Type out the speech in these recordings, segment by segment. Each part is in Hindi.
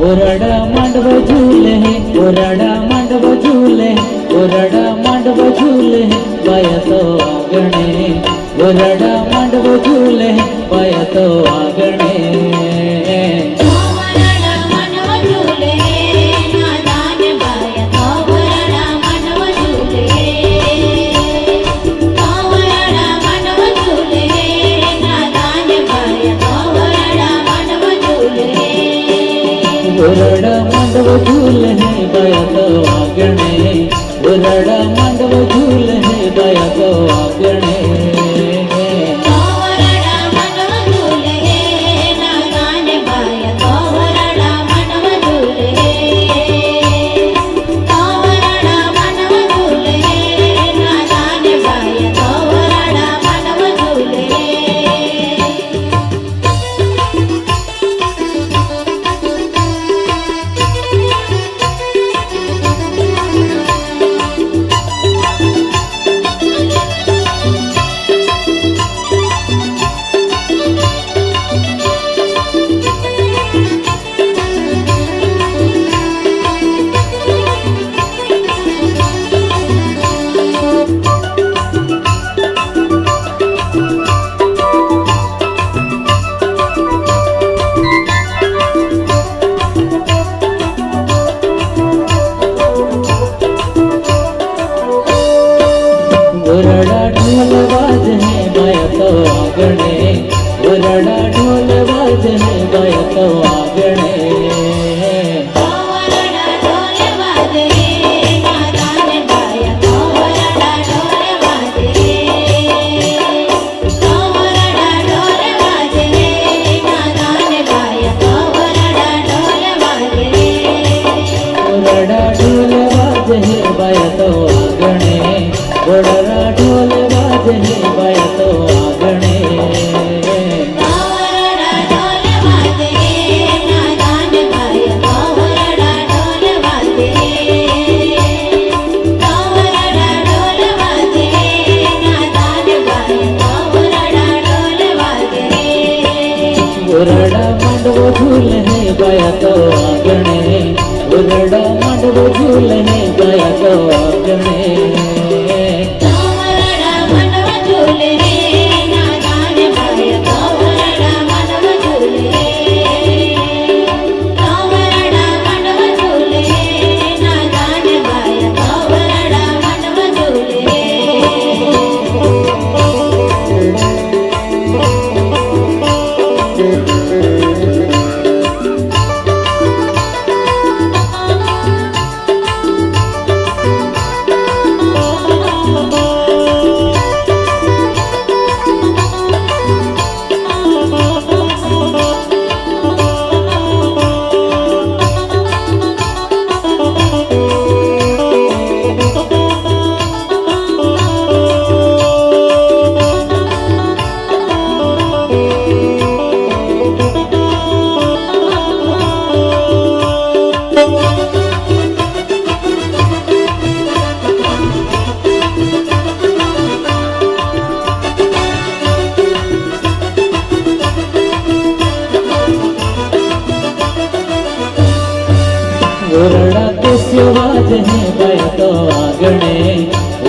ओरडा मांडव झूले ओरडा मांडव झूले ओरडा मांडव झूले बाया तो आंगणे ओरडा मांडव झूले बाया तो आंगणे ओरडा मांडव झूले बाया तो आंगणे ओरडा मांडव झूले बाया तो आंगणे ओरडा ढोल बाजने बाया तो आंगणे ओरडा ढोल बाजने बाया तो आंगणे ओरडा ढोल बाजने बाया तो आंगणे ओरडा ढोल बाजने बाया तो आंगणे ओरडा मांडव झूले बाया तो आंगणे ओरडा मांडव झूले बाया तो आंगणे ओरडा कैसे बाजने बाया तो आंगणे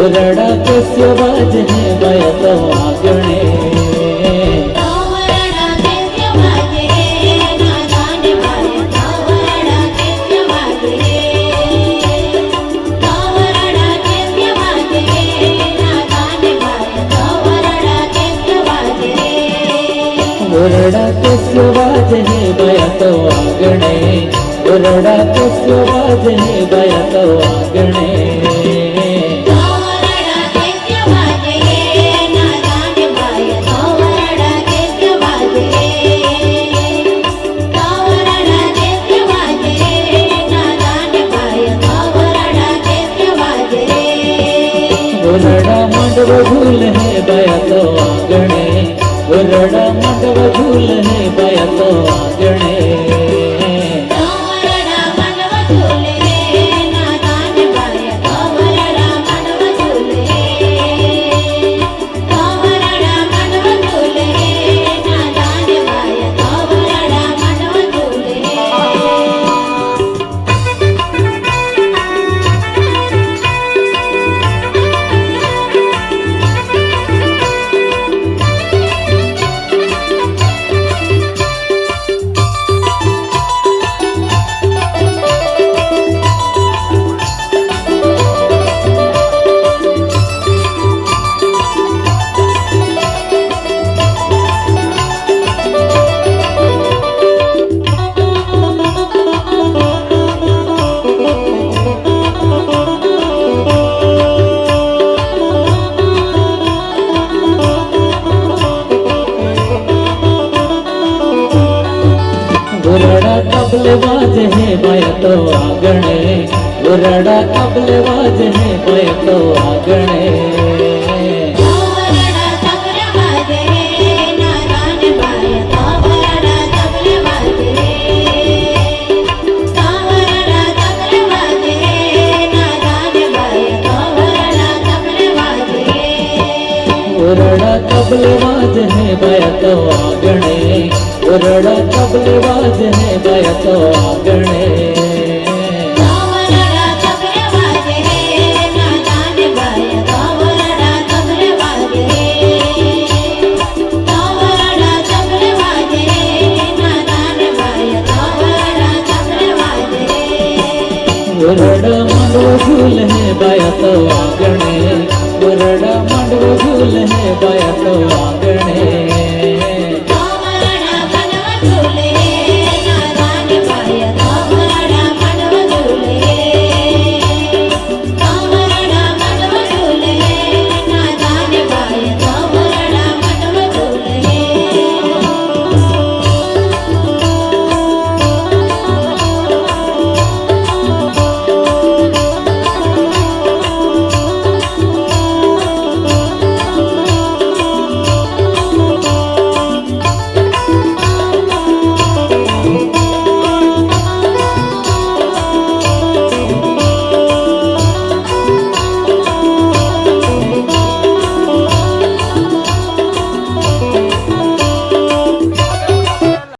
ओरडा कैसे बाजने बाया तो आंगणे ओरडा कैसे बाजने बाया तो आंगणे ओरडा कैसे बाजने बाया तो आंगणे ओरडा मांडव झूले बाया तो आंगणे ओरडा मांडव झूले बाया तो आंगणे ओरडा तबले बाज है बाया तो आंगणे ओरडा तबले बाज है बाया तो आंगणे ओरडा तबले बाज है बाया तो आंगणे ओरडा तबले बाज है बाया तो आंगणे ओरडा मांडव झूल है बाया तो आंगणे ओरडा मांडव झूल है बाया तो आंगणे